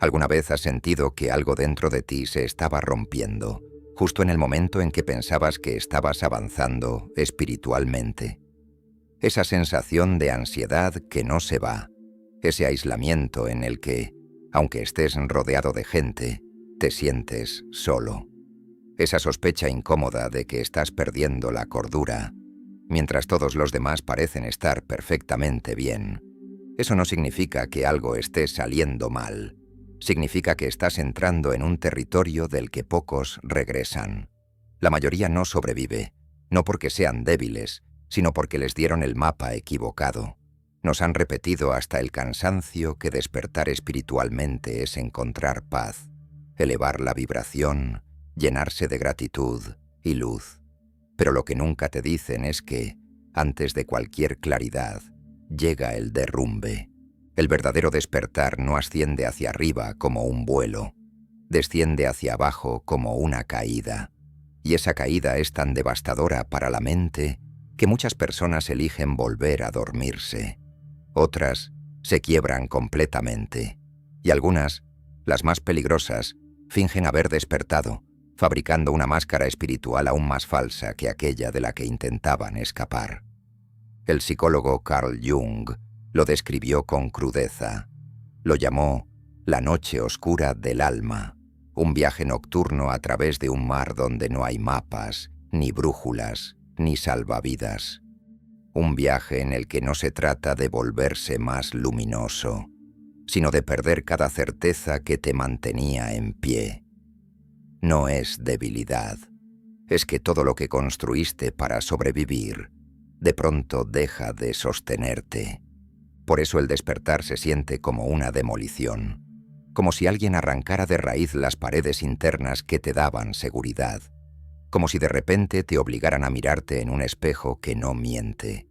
¿Alguna vez has sentido que algo dentro de ti se estaba rompiendo, justo en el momento en que pensabas que estabas avanzando espiritualmente? Esa sensación de ansiedad que no se va, ese aislamiento en el que, aunque estés rodeado de gente, te sientes solo. Esa sospecha incómoda de que estás perdiendo la cordura, mientras todos los demás parecen estar perfectamente bien. Eso no significa que algo esté saliendo mal. Significa que estás entrando en un territorio del que pocos regresan. La mayoría no sobrevive, no porque sean débiles, sino porque les dieron el mapa equivocado. Nos han repetido hasta el cansancio que despertar espiritualmente es encontrar paz, elevar la vibración, llenarse de gratitud y luz. Pero lo que nunca te dicen es que, antes de cualquier claridad, llega el derrumbe. El verdadero despertar no asciende hacia arriba como un vuelo, desciende hacia abajo como una caída. Y esa caída es tan devastadora para la mente que muchas personas eligen volver a dormirse. Otras se quiebran completamente. Y algunas, las más peligrosas, fingen haber despertado, fabricando una máscara espiritual aún más falsa que aquella de la que intentaban escapar. El psicólogo Carl Jung lo describió con crudeza. Lo llamó la noche oscura del alma, un viaje nocturno a través de un mar donde no hay mapas, ni brújulas, ni salvavidas. Un viaje en el que no se trata de volverse más luminoso, sino de perder cada certeza que te mantenía en pie. No es debilidad, es que todo lo que construiste para sobrevivir, de pronto deja de sostenerte. Por eso el despertar se siente como una demolición, como si alguien arrancara de raíz las paredes internas que te daban seguridad, como si de repente te obligaran a mirarte en un espejo que no miente,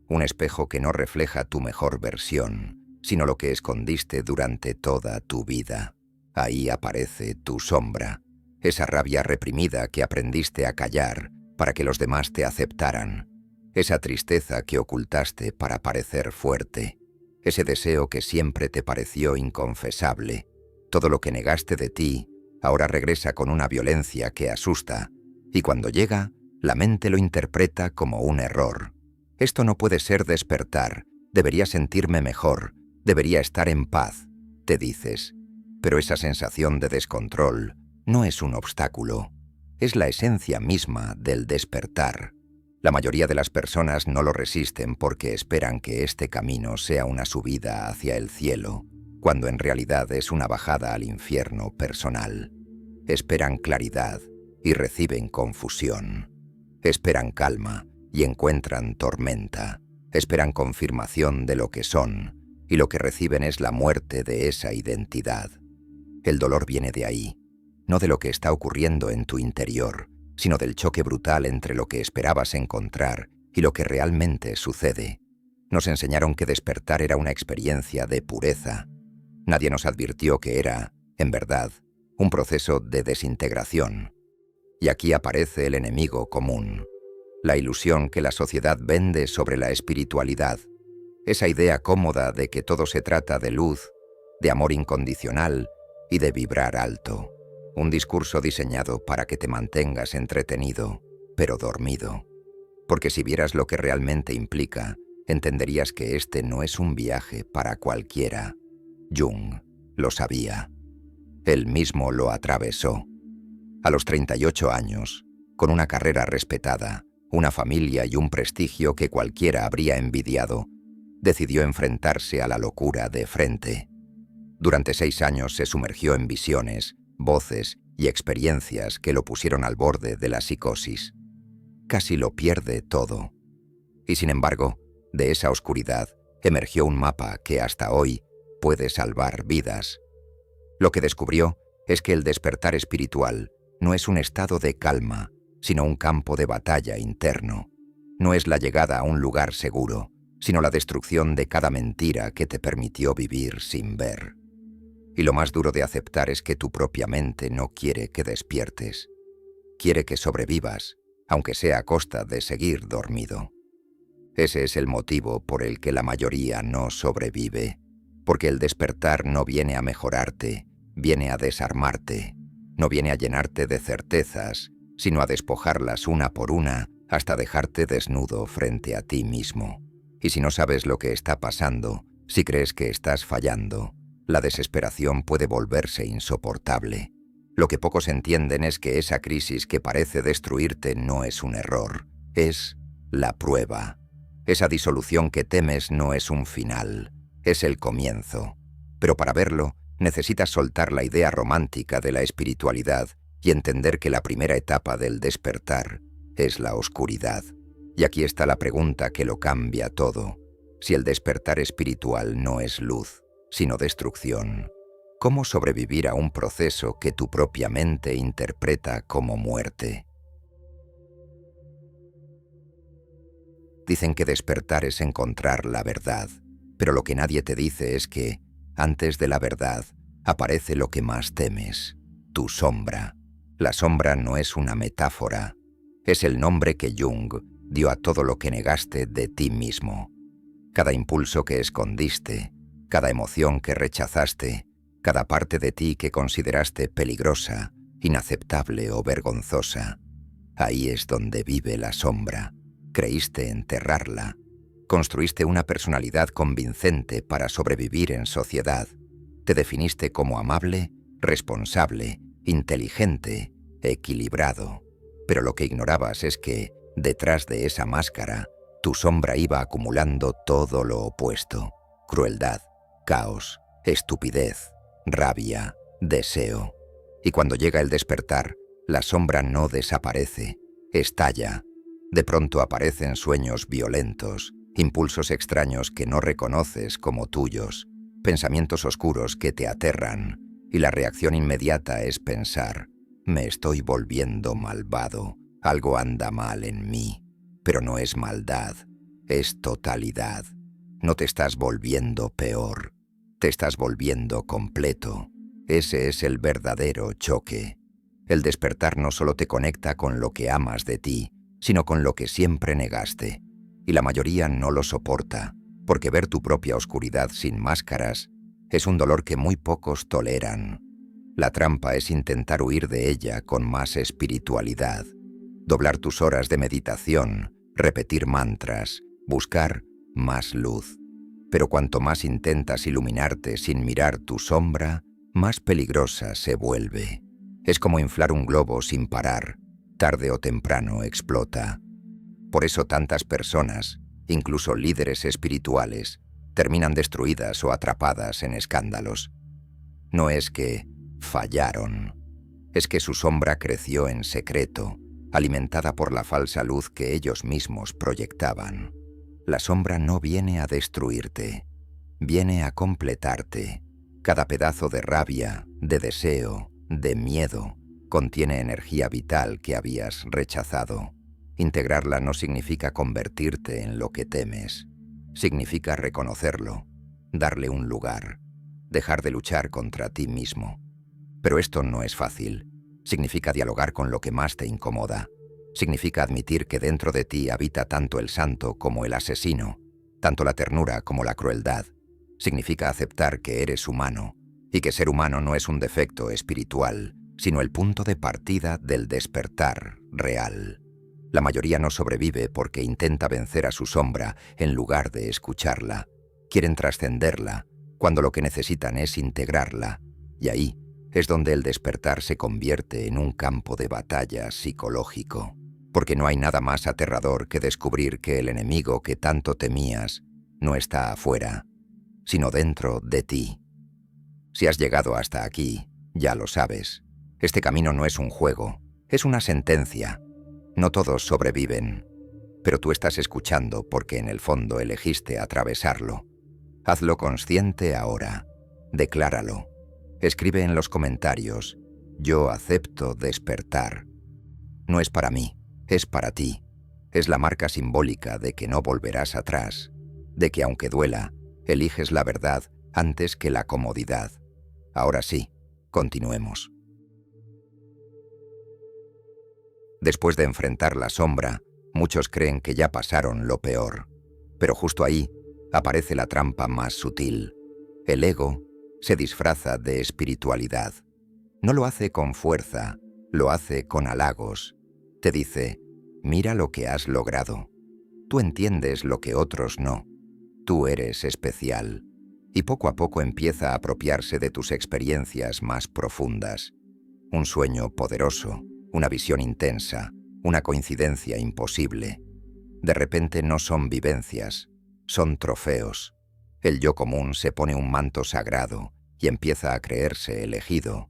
un espejo que no refleja tu mejor versión, sino lo que escondiste durante toda tu vida. Ahí aparece tu sombra, esa rabia reprimida que aprendiste a callar para que los demás te aceptaran, esa tristeza que ocultaste para parecer fuerte, ese deseo que siempre te pareció inconfesable. Todo lo que negaste de ti ahora regresa con una violencia que asusta, y cuando llega, la mente lo interpreta como un error. Esto no puede ser despertar, debería sentirme mejor, debería estar en paz, te dices. Pero esa sensación de descontrol no es un obstáculo, es la esencia misma del despertar. La mayoría de las personas no lo resisten porque esperan que este camino sea una subida hacia el cielo, cuando en realidad es una bajada al infierno personal. Esperan claridad y reciben confusión. Esperan calma y encuentran tormenta. Esperan confirmación de lo que son, y lo que reciben es la muerte de esa identidad. El dolor viene de ahí, no de lo que está ocurriendo en tu interior, sino del choque brutal entre lo que esperabas encontrar y lo que realmente sucede. Nos enseñaron que despertar era una experiencia de pureza. Nadie nos advirtió que era, en verdad, un proceso de desintegración. Y aquí aparece el enemigo común, la ilusión que la sociedad vende sobre la espiritualidad, esa idea cómoda de que todo se trata de luz, de amor incondicional y de vibrar alto. Un discurso diseñado para que te mantengas entretenido, pero dormido. Porque si vieras lo que realmente implica, entenderías que este no es un viaje para cualquiera. Jung lo sabía. Él mismo lo atravesó. A los 38 años, con una carrera respetada, una familia y un prestigio que cualquiera habría envidiado, decidió enfrentarse a la locura de frente. Durante 6 años se sumergió en visiones, voces y experiencias que lo pusieron al borde de la psicosis. Casi lo pierde todo. Y sin embargo, de esa oscuridad emergió un mapa que hasta hoy puede salvar vidas. Lo que descubrió es que el despertar espiritual no es un estado de calma, sino un campo de batalla interno. No es la llegada a un lugar seguro, sino la destrucción de cada mentira que te permitió vivir sin ver. Y lo más duro de aceptar es que tu propia mente no quiere que despiertes. Quiere que sobrevivas, aunque sea a costa de seguir dormido. Ese es el motivo por el que la mayoría no sobrevive, porque el despertar no viene a mejorarte, viene a desarmarte, no viene a llenarte de certezas, sino a despojarlas una por una hasta dejarte desnudo frente a ti mismo. Y si no sabes lo que está pasando, si crees que estás fallando, la desesperación puede volverse insoportable. Lo que pocos entienden es que esa crisis que parece destruirte no es un error, es la prueba. Esa disolución que temes no es un final, es el comienzo. Pero para verlo, necesitas soltar la idea romántica de la espiritualidad y entender que la primera etapa del despertar es la oscuridad. Y aquí está la pregunta que lo cambia todo. Si el despertar espiritual no es luz, sino destrucción, ¿cómo sobrevivir a un proceso que tu propia mente interpreta como muerte? Dicen que despertar es encontrar la verdad, pero lo que nadie te dice es que, antes de la verdad, aparece lo que más temes, tu sombra. La sombra no es una metáfora, es el nombre que Jung dio a todo lo que negaste de ti mismo. Cada impulso que escondiste, cada emoción que rechazaste, cada parte de ti que consideraste peligrosa, inaceptable o vergonzosa. Ahí es donde vive la sombra. Creíste enterrarla. Construiste una personalidad convincente para sobrevivir en sociedad. Te definiste como amable, responsable, inteligente, equilibrado. Pero lo que ignorabas es que, detrás de esa máscara, tu sombra iba acumulando todo lo opuesto: crueldad, caos, estupidez, rabia, deseo. Y cuando llega el despertar, la sombra no desaparece, estalla. De pronto aparecen sueños violentos, impulsos extraños que no reconoces como tuyos, pensamientos oscuros que te aterran, y la reacción inmediata es pensar: me estoy volviendo malvado, algo anda mal en mí. Pero no es maldad, es totalidad. No te estás volviendo peor, te estás volviendo completo. Ese es el verdadero choque. El despertar no solo te conecta con lo que amas de ti, sino con lo que siempre negaste. Y la mayoría no lo soporta, porque ver tu propia oscuridad sin máscaras es un dolor que muy pocos toleran. La trampa es intentar huir de ella con más espiritualidad, doblar tus horas de meditación, repetir mantras, buscar más luz. Pero cuanto más intentas iluminarte sin mirar tu sombra, más peligrosa se vuelve. Es como inflar un globo sin parar. Tarde o temprano explota. Por eso tantas personas, incluso líderes espirituales, terminan destruidas o atrapadas en escándalos. No es que fallaron, es que su sombra creció en secreto, alimentada por la falsa luz que ellos mismos proyectaban. La sombra no viene a destruirte, viene a completarte. Cada pedazo de rabia, de deseo, de miedo, contiene energía vital que habías rechazado. Integrarla no significa convertirte en lo que temes. Significa reconocerlo, darle un lugar, dejar de luchar contra ti mismo. Pero esto no es fácil. Significa dialogar con lo que más te incomoda. Significa admitir que dentro de ti habita tanto el santo como el asesino, tanto la ternura como la crueldad. Significa aceptar que eres humano, y que ser humano no es un defecto espiritual, sino el punto de partida del despertar real. La mayoría no sobrevive porque intenta vencer a su sombra en lugar de escucharla. Quieren trascenderla, cuando lo que necesitan es integrarla, y ahí es donde el despertar se convierte en un campo de batalla psicológico, porque no hay nada más aterrador que descubrir que el enemigo que tanto temías no está afuera, sino dentro de ti. Si has llegado hasta aquí, ya lo sabes. Este camino no es un juego, es una sentencia. No todos sobreviven, pero tú estás escuchando porque en el fondo elegiste atravesarlo. Hazlo consciente ahora. Decláralo. Escribe en los comentarios: yo acepto despertar. No es para mí, es para ti. Es la marca simbólica de que no volverás atrás, de que aunque duela, eliges la verdad antes que la comodidad. Ahora sí, continuemos. Después de enfrentar la sombra, muchos creen que ya pasaron lo peor. Pero justo ahí aparece la trampa más sutil. El ego se disfraza de espiritualidad. No lo hace con fuerza, lo hace con halagos. Te dice, mira lo que has logrado. Tú entiendes lo que otros no. Tú eres especial. Y poco a poco empieza a apropiarse de tus experiencias más profundas. Un sueño poderoso, una visión intensa, una coincidencia imposible. De repente no son vivencias, son trofeos. El yo común se pone un manto sagrado y empieza a creerse elegido.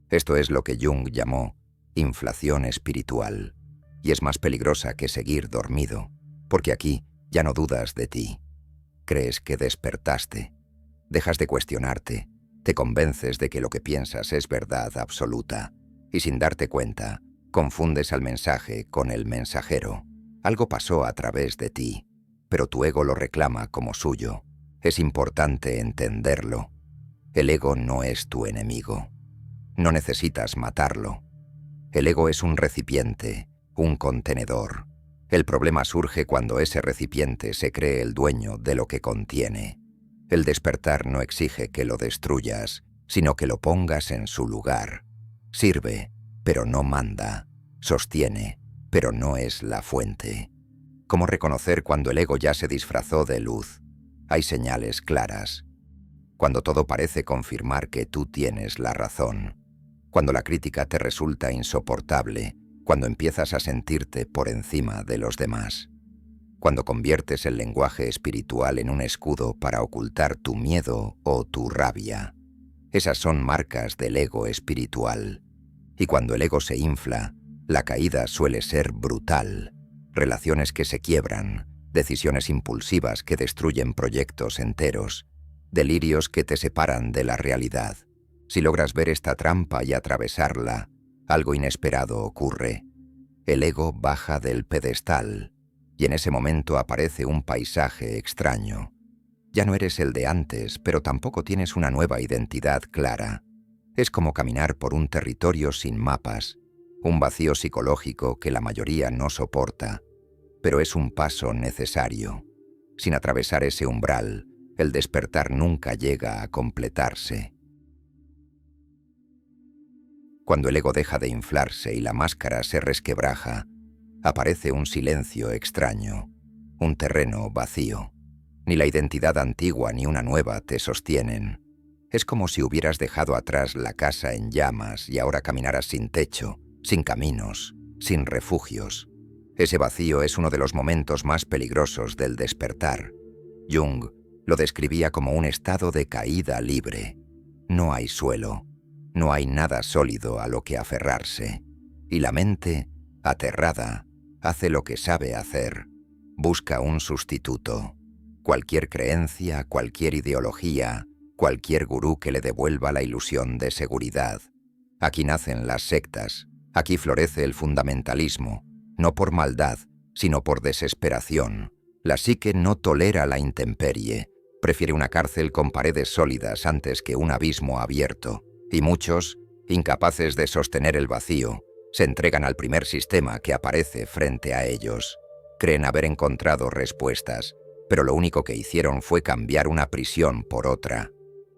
Esto es lo que Jung llamó inflación espiritual. Y es más peligrosa que seguir dormido, porque aquí ya no dudas de ti. Crees que despertaste. Dejas de cuestionarte, te convences de que lo que piensas es verdad absoluta, y sin darte cuenta, confundes al mensaje con el mensajero. Algo pasó a través de ti, pero tu ego lo reclama como suyo. Es importante entenderlo. El ego no es tu enemigo. No necesitas matarlo. El ego es un recipiente, un contenedor. El problema surge cuando ese recipiente se cree el dueño de lo que contiene. El despertar no exige que lo destruyas, sino que lo pongas en su lugar. Sirve, pero no manda. Sostiene, pero no es la fuente. ¿Cómo reconocer cuando el ego ya se disfrazó de luz? Hay señales claras. Cuando todo parece confirmar que tú tienes la razón. Cuando la crítica te resulta insoportable. Cuando empiezas a sentirte por encima de los demás. Cuando conviertes el lenguaje espiritual en un escudo para ocultar tu miedo o tu rabia. Esas son marcas del ego espiritual. Y cuando el ego se infla, la caída suele ser brutal. Relaciones que se quiebran, decisiones impulsivas que destruyen proyectos enteros, delirios que te separan de la realidad. Si logras ver esta trampa y atravesarla, algo inesperado ocurre. El ego baja del pedestal. Y en ese momento aparece un paisaje extraño. Ya no eres el de antes, pero tampoco tienes una nueva identidad clara. Es como caminar por un territorio sin mapas, un vacío psicológico que la mayoría no soporta, pero es un paso necesario. Sin atravesar ese umbral, el despertar nunca llega a completarse. Cuando el ego deja de inflarse y la máscara se resquebraja, aparece un silencio extraño, un terreno vacío. Ni la identidad antigua ni una nueva te sostienen. Es como si hubieras dejado atrás la casa en llamas y ahora caminaras sin techo, sin caminos, sin refugios. Ese vacío es uno de los momentos más peligrosos del despertar. Jung lo describía como un estado de caída libre. No hay suelo, no hay nada sólido a lo que aferrarse. Y la mente, aterrada, hace lo que sabe hacer. Busca un sustituto. Cualquier creencia, cualquier ideología, cualquier gurú que le devuelva la ilusión de seguridad. Aquí nacen las sectas. Aquí florece el fundamentalismo. No por maldad, sino por desesperación. La psique no tolera la intemperie. Prefiere una cárcel con paredes sólidas antes que un abismo abierto. Y muchos, incapaces de sostener el vacío, se entregan al primer sistema que aparece frente a ellos. Creen haber encontrado respuestas, pero lo único que hicieron fue cambiar una prisión por otra.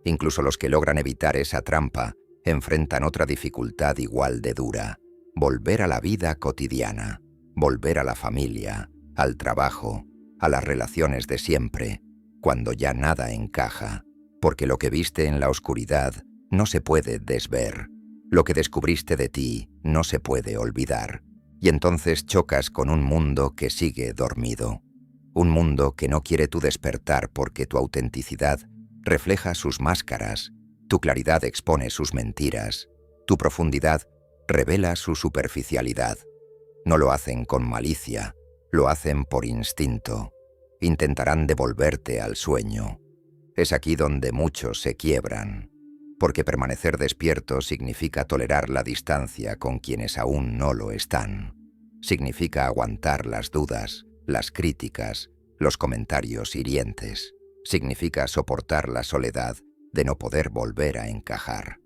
Incluso los que logran evitar esa trampa enfrentan otra dificultad igual de dura: volver a la vida cotidiana, volver a la familia, al trabajo, a las relaciones de siempre, cuando ya nada encaja, porque lo que viste en la oscuridad no se puede desver. Lo que descubriste de ti no se puede olvidar, y entonces chocas con un mundo que sigue dormido. Un mundo que no quiere tu despertar porque tu autenticidad refleja sus máscaras, tu claridad expone sus mentiras, tu profundidad revela su superficialidad. No lo hacen con malicia, lo hacen por instinto. Intentarán devolverte al sueño. Es aquí donde muchos se quiebran. Porque permanecer despierto significa tolerar la distancia con quienes aún no lo están. Significa aguantar las dudas, las críticas, los comentarios hirientes. Significa soportar la soledad de no poder volver a encajar.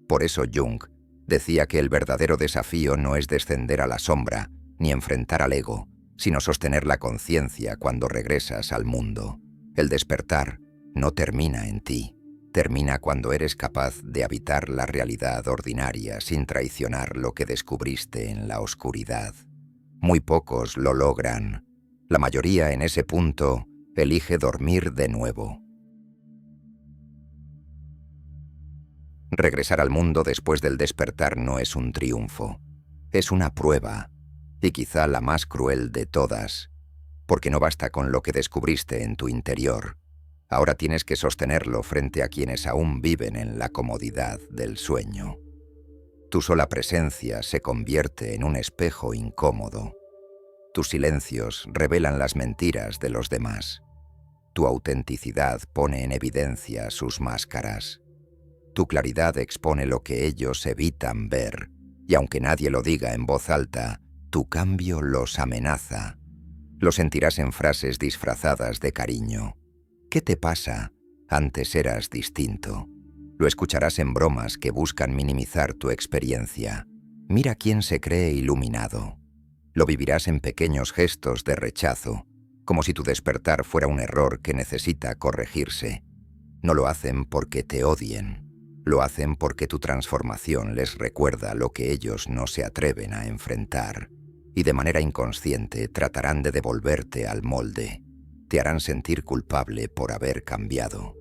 Por eso Jung decía que el verdadero desafío no es descender a la sombra ni enfrentar al ego, sino sostener la conciencia cuando regresas al mundo. El despertar no termina en ti. termina cuando eres capaz de habitar la realidad ordinaria sin traicionar lo que descubriste en la oscuridad. Muy pocos lo logran. La mayoría en ese punto elige dormir de nuevo. Regresar al mundo después del despertar no es un triunfo, es una prueba, y quizá la más cruel de todas, porque no basta con lo que descubriste en tu interior. Ahora tienes que sostenerlo frente a quienes aún viven en la comodidad del sueño. Tu sola presencia se convierte en un espejo incómodo. Tus silencios revelan las mentiras de los demás. Tu autenticidad pone en evidencia sus máscaras. Tu claridad expone lo que ellos evitan ver, y aunque nadie lo diga en voz alta, tu cambio los amenaza. Lo sentirás en frases disfrazadas de cariño. ¿Qué te pasa? Antes eras distinto. Lo escucharás en bromas que buscan minimizar tu experiencia. Mira quién se cree iluminado. Lo vivirás en pequeños gestos de rechazo, como si tu despertar fuera un error que necesita corregirse. No lo hacen porque te odien. Lo hacen porque tu transformación les recuerda lo que ellos no se atreven a enfrentar, y de manera inconsciente tratarán de devolverte al molde. Te harán sentir culpable por haber cambiado.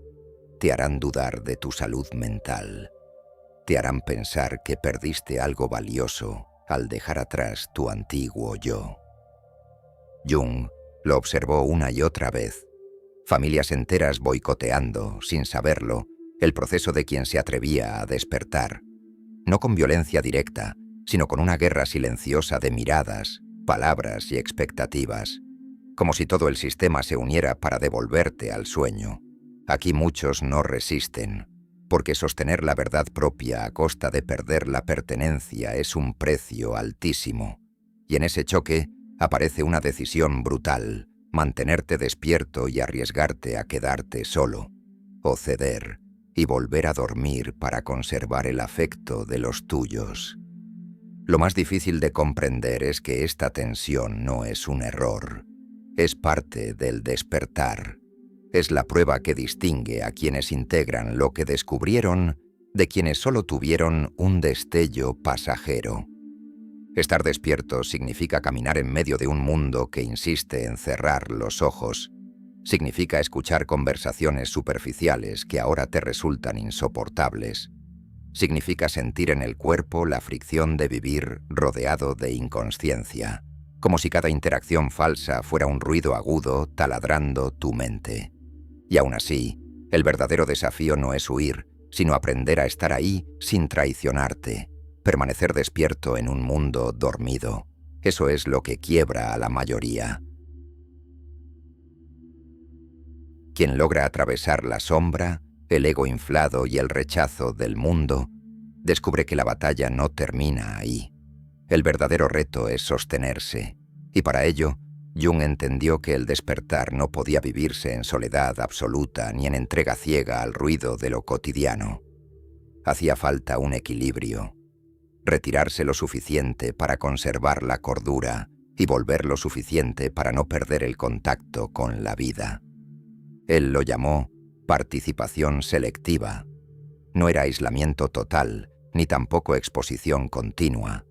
Te harán dudar de tu salud mental. Te harán pensar que perdiste algo valioso al dejar atrás tu antiguo yo. Jung lo observó una y otra vez. Familias enteras boicoteando, sin saberlo, el proceso de quien se atrevía a despertar. No con violencia directa, sino con una guerra silenciosa de miradas, palabras y expectativas. Como si todo el sistema se uniera para devolverte al sueño. Aquí muchos no resisten, porque sostener la verdad propia a costa de perder la pertenencia es un precio altísimo. Y en ese choque aparece una decisión brutal: mantenerte despierto y arriesgarte a quedarte solo, o ceder y volver a dormir para conservar el afecto de los tuyos. Lo más difícil de comprender es que esta tensión no es un error. Es parte del despertar. Es la prueba que distingue a quienes integran lo que descubrieron de quienes solo tuvieron un destello pasajero. Estar despierto significa caminar en medio de un mundo que insiste en cerrar los ojos. Significa escuchar conversaciones superficiales que ahora te resultan insoportables. Significa sentir en el cuerpo la fricción de vivir rodeado de inconsciencia, como si cada interacción falsa fuera un ruido agudo taladrando tu mente. Y aún así, el verdadero desafío no es huir, sino aprender a estar ahí sin traicionarte, permanecer despierto en un mundo dormido. Eso es lo que quiebra a la mayoría. Quien logra atravesar la sombra, el ego inflado y el rechazo del mundo, descubre que la batalla no termina ahí. El verdadero reto es sostenerse, y para ello, Jung entendió que el despertar no podía vivirse en soledad absoluta ni en entrega ciega al ruido de lo cotidiano. Hacía falta un equilibrio, retirarse lo suficiente para conservar la cordura y volver lo suficiente para no perder el contacto con la vida. Él lo llamó participación selectiva. No era aislamiento total, ni tampoco exposición continua.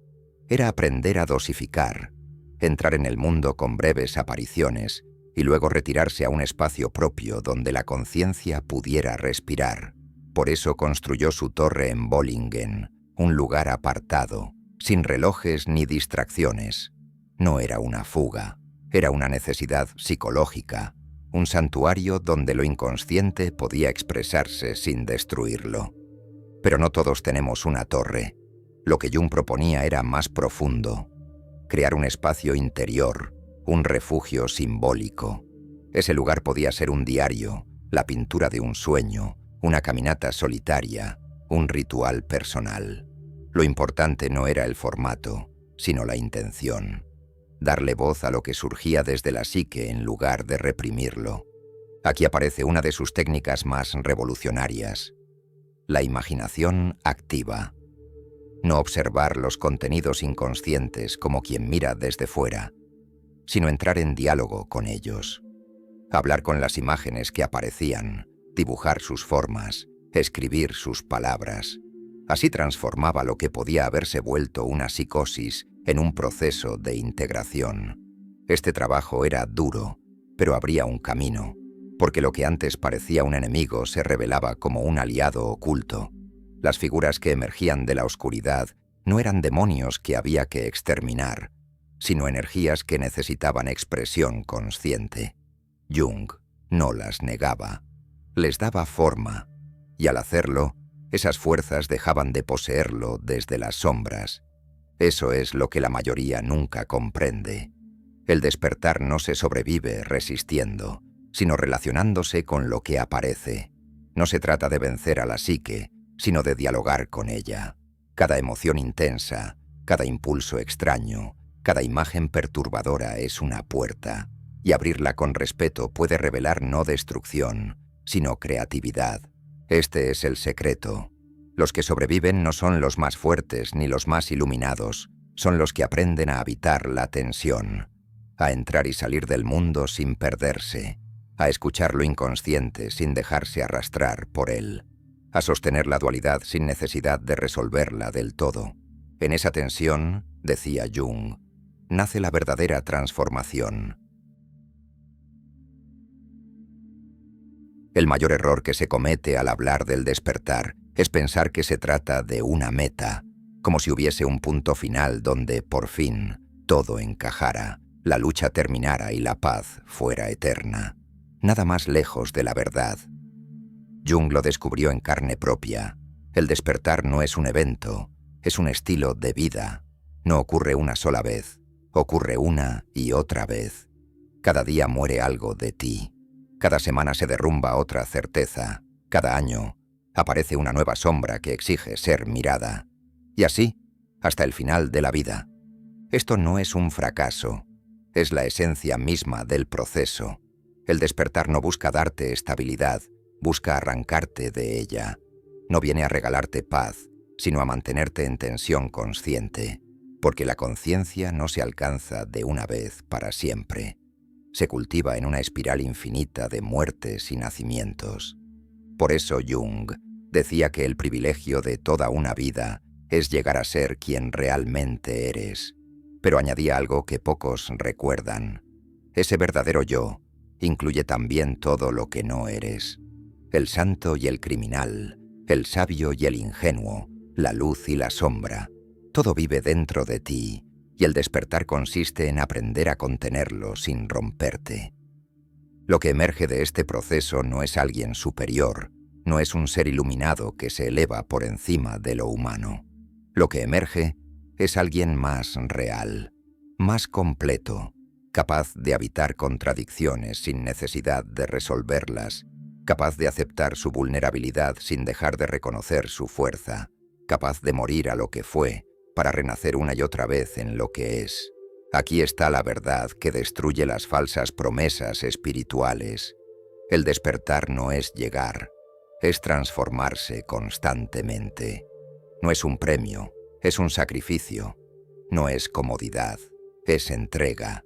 Era aprender a dosificar, entrar en el mundo con breves apariciones y luego retirarse a un espacio propio donde la conciencia pudiera respirar. Por eso construyó su torre en Bollingen, un lugar apartado, sin relojes ni distracciones. No era una fuga, era una necesidad psicológica, un santuario donde lo inconsciente podía expresarse sin destruirlo. Pero no todos tenemos una torre. Lo que Jung proponía era más profundo. Crear un espacio interior, un refugio simbólico. Ese lugar podía ser un diario, la pintura de un sueño, una caminata solitaria, un ritual personal. Lo importante no era el formato, sino la intención. Darle voz a lo que surgía desde la psique en lugar de reprimirlo. Aquí aparece una de sus técnicas más revolucionarias: la imaginación activa. No observar los contenidos inconscientes como quien mira desde fuera, sino entrar en diálogo con ellos. Hablar con las imágenes que aparecían, dibujar sus formas, escribir sus palabras. Así transformaba lo que podía haberse vuelto una psicosis en un proceso de integración. Este trabajo era duro, pero abría un camino, porque lo que antes parecía un enemigo se revelaba como un aliado oculto. Las figuras que emergían de la oscuridad no eran demonios que había que exterminar, sino energías que necesitaban expresión consciente. Jung no las negaba, les daba forma, y al hacerlo, esas fuerzas dejaban de poseerlo desde las sombras. Eso es lo que la mayoría nunca comprende. El despertar no se sobrevive resistiendo, sino relacionándose con lo que aparece. No se trata de vencer a la psique, sino de dialogar con ella. Cada emoción intensa, cada impulso extraño, cada imagen perturbadora es una puerta, y abrirla con respeto puede revelar no destrucción, sino creatividad. Este es el secreto. Los que sobreviven no son los más fuertes ni los más iluminados, son los que aprenden a habitar la tensión, a entrar y salir del mundo sin perderse, a escuchar lo inconsciente sin dejarse arrastrar por él, a sostener la dualidad sin necesidad de resolverla del todo. En esa tensión, decía Jung, nace la verdadera transformación. El mayor error que se comete al hablar del despertar es pensar que se trata de una meta, como si hubiese un punto final donde, por fin, todo encajara, la lucha terminara y la paz fuera eterna. Nada más lejos de la verdad. Jung lo descubrió en carne propia. El despertar no es un evento, es un estilo de vida. No ocurre una sola vez, ocurre una y otra vez. Cada día muere algo de ti. Cada semana se derrumba otra certeza. Cada año aparece una nueva sombra que exige ser mirada. Y así, hasta el final de la vida. Esto no es un fracaso, es la esencia misma del proceso. El despertar no busca darte estabilidad, busca arrancarte de ella. No viene a regalarte paz, sino a mantenerte en tensión consciente, porque la conciencia no se alcanza de una vez para siempre. Se cultiva en una espiral infinita de muertes y nacimientos. Por eso Jung decía que el privilegio de toda una vida es llegar a ser quien realmente eres. Pero añadía algo que pocos recuerdan. Ese verdadero yo incluye también todo lo que no eres. El santo y el criminal, el sabio y el ingenuo, la luz y la sombra. Todo vive dentro de ti, y el despertar consiste en aprender a contenerlo sin romperte. Lo que emerge de este proceso no es alguien superior, no es un ser iluminado que se eleva por encima de lo humano. Lo que emerge es alguien más real, más completo, capaz de habitar contradicciones sin necesidad de resolverlas, capaz de aceptar su vulnerabilidad sin dejar de reconocer su fuerza, capaz de morir a lo que fue para renacer una y otra vez en lo que es. Aquí está la verdad que destruye las falsas promesas espirituales. El despertar no es llegar, es transformarse constantemente. No es un premio, es un sacrificio. No es comodidad, es entrega.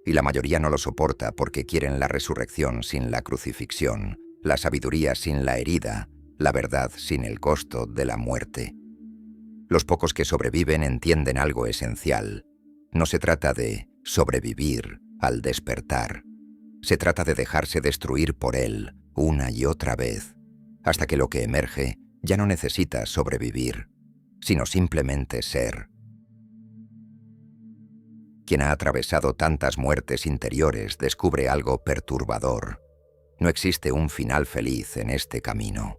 Y la mayoría no lo soporta porque quieren la resurrección sin la crucifixión, la sabiduría sin la herida, la verdad sin el costo de la muerte. Los pocos que sobreviven entienden algo esencial. No se trata de sobrevivir al despertar. Se trata de dejarse destruir por él una y otra vez, hasta que lo que emerge ya no necesita sobrevivir, sino simplemente ser. Quien ha atravesado tantas muertes interiores descubre algo perturbador. No existe un final feliz en este camino.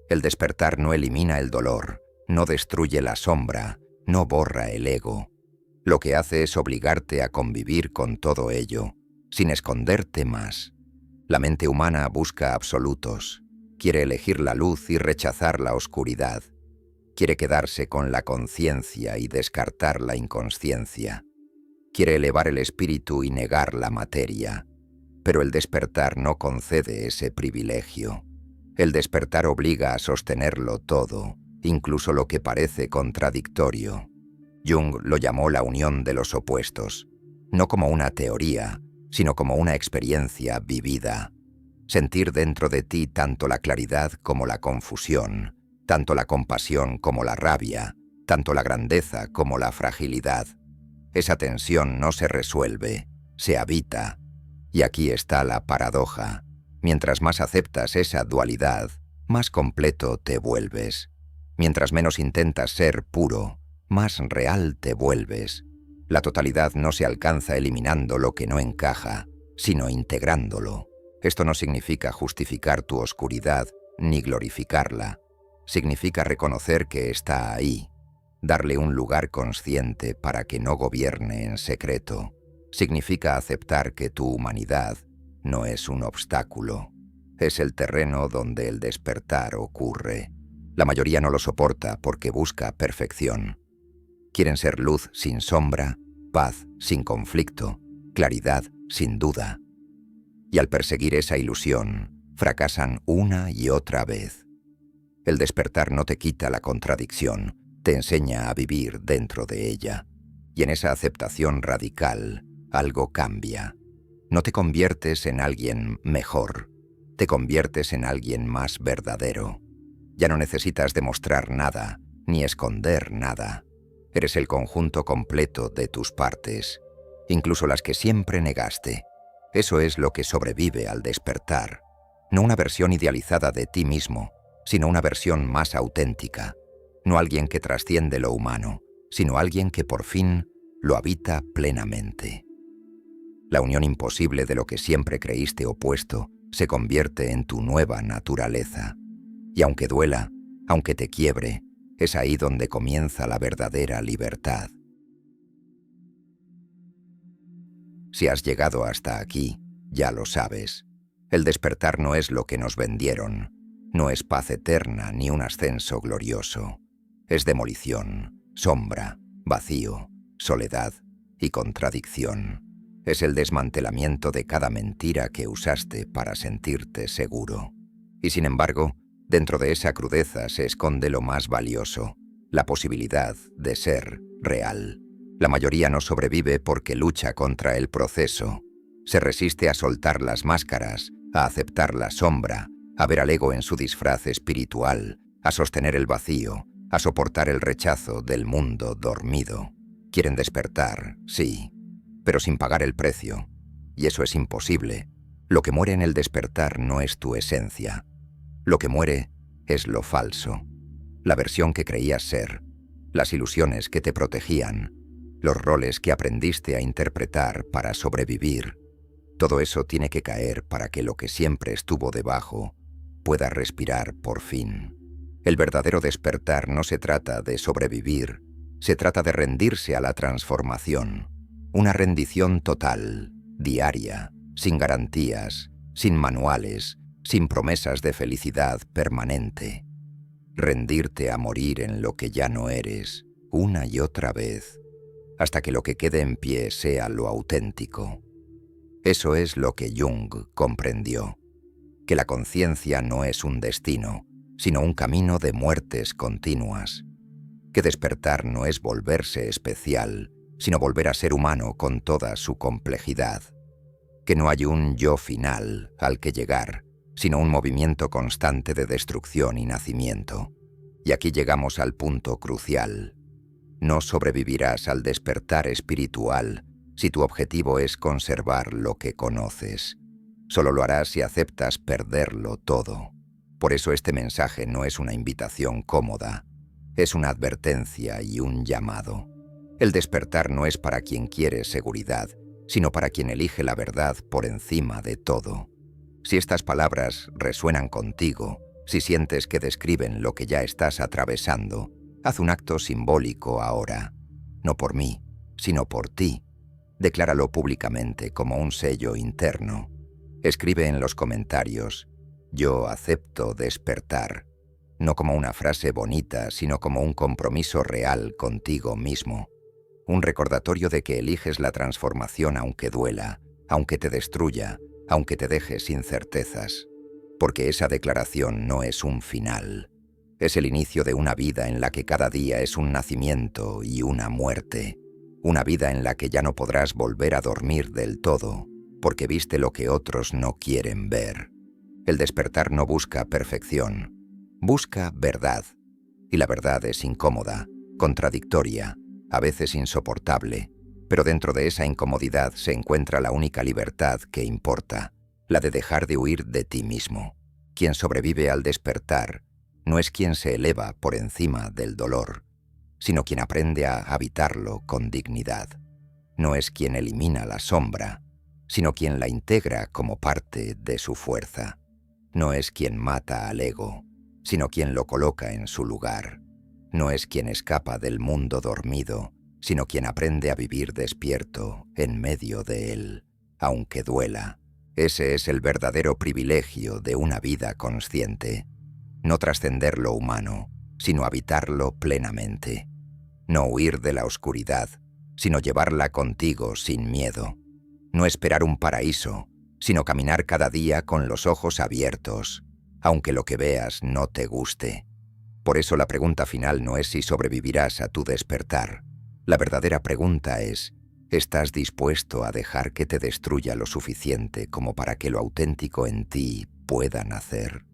El despertar no elimina el dolor, no destruye la sombra, no borra el ego. Lo que hace es obligarte a convivir con todo ello, sin esconderte más. La mente humana busca absolutos, quiere elegir la luz y rechazar la oscuridad. Quiere quedarse con la conciencia y descartar la inconsciencia. Quiere elevar el espíritu y negar la materia. Pero el despertar no concede ese privilegio. El despertar obliga a sostenerlo todo, incluso lo que parece contradictorio. Jung lo llamó la unión de los opuestos, no como una teoría, sino como una experiencia vivida. sentir dentro de ti tanto la claridad como la confusión, tanto la compasión como la rabia, tanto la grandeza como la fragilidad. Esa tensión no se resuelve, se habita. Y aquí está la paradoja. Mientras más aceptas esa dualidad, más completo te vuelves. Mientras menos intentas ser puro, más real te vuelves. La totalidad no se alcanza eliminando lo que no encaja, sino integrándolo. Esto no significa justificar tu oscuridad ni glorificarla. Significa reconocer que está ahí, darle un lugar consciente para que no gobierne en secreto. Significa aceptar que tu humanidad no es un obstáculo. Es el terreno donde el despertar ocurre. La mayoría no lo soporta porque busca perfección. Quieren ser luz sin sombra, paz sin conflicto, claridad sin duda. Y al perseguir esa ilusión, fracasan una y otra vez. El despertar no te quita la contradicción, te enseña a vivir dentro de ella. Y en esa aceptación radical, algo cambia. No te conviertes en alguien mejor, te conviertes en alguien más verdadero. Ya no necesitas demostrar nada, ni esconder nada. Eres el conjunto completo de tus partes, incluso las que siempre negaste. Eso es lo que sobrevive al despertar. No una versión idealizada de ti mismo, sino una versión más auténtica. No alguien que trasciende lo humano, sino alguien que por fin lo habita plenamente. La unión imposible de lo que siempre creíste opuesto se convierte en tu nueva naturaleza. Y aunque duela, aunque te quiebre, es ahí donde comienza la verdadera libertad. Si has llegado hasta aquí, ya lo sabes. El despertar no es lo que nos vendieron. No es paz eterna ni un ascenso glorioso. Es demolición, sombra, vacío, soledad y contradicción. Es el desmantelamiento de cada mentira que usaste para sentirte seguro. Y sin embargo, dentro de esa crudeza se esconde lo más valioso, la posibilidad de ser real. La mayoría no sobrevive porque lucha contra el proceso. Se resiste a soltar las máscaras, a aceptar la sombra, a ver al ego en su disfraz espiritual, a sostener el vacío, a soportar el rechazo del mundo dormido. Quieren despertar, sí, pero sin pagar el precio. Y eso es imposible. Lo que muere en el despertar no es tu esencia. Lo que muere es lo falso. La versión que creías ser, las ilusiones que te protegían, los roles que aprendiste a interpretar para sobrevivir. Todo eso tiene que caer para que lo que siempre estuvo debajo pueda respirar por fin. El verdadero despertar no se trata de sobrevivir, se trata de rendirse a la transformación. Una rendición total, diaria, sin garantías, sin manuales, sin promesas de felicidad permanente. Rendirte a morir en lo que ya no eres, una y otra vez, hasta que lo que quede en pie sea lo auténtico. Eso es lo que Jung comprendió, que la conciencia no es un destino, sino un camino de muertes continuas, que despertar no es volverse especial, sino volver a ser humano con toda su complejidad, que no hay un yo final al que llegar, sino un movimiento constante de destrucción y nacimiento. Y aquí llegamos al punto crucial. No sobrevivirás al despertar espiritual si tu objetivo es conservar lo que conoces. Solo lo harás si aceptas perderlo todo. Por eso este mensaje no es una invitación cómoda, es una advertencia y un llamado. El despertar no es para quien quiere seguridad, sino para quien elige la verdad por encima de todo. Si estas palabras resuenan contigo, si sientes que describen lo que ya estás atravesando, haz un acto simbólico ahora. No por mí, sino por ti. Decláralo públicamente como un sello interno. Escribe en los comentarios: yo acepto despertar, no como una frase bonita, sino como un compromiso real contigo mismo. Un recordatorio de que eliges la transformación aunque duela, aunque te destruya, aunque te deje sin certezas. Porque esa declaración no es un final. Es el inicio de una vida en la que cada día es un nacimiento y una muerte. Una vida en la que ya no podrás volver a dormir del todo, porque viste lo que otros no quieren ver. El despertar no busca perfección, busca verdad. Y la verdad es incómoda, contradictoria, a veces insoportable, pero dentro de esa incomodidad se encuentra la única libertad que importa, la de dejar de huir de ti mismo. Quien sobrevive al despertar no es quien se eleva por encima del dolor, sino quien aprende a habitarlo con dignidad. No es quien elimina la sombra, sino quien la integra como parte de su fuerza. No es quien mata al ego, sino quien lo coloca en su lugar. No es quien escapa del mundo dormido, sino quien aprende a vivir despierto en medio de él, aunque duela. Ese es el verdadero privilegio de una vida consciente. No trascender lo humano, sino habitarlo plenamente. No huir de la oscuridad, sino llevarla contigo sin miedo. No esperar un paraíso, sino caminar cada día con los ojos abiertos, aunque lo que veas no te guste. Por eso la pregunta final no es si sobrevivirás a tu despertar. La verdadera pregunta es, ¿estás dispuesto a dejar que te destruya lo suficiente como para que lo auténtico en ti pueda nacer?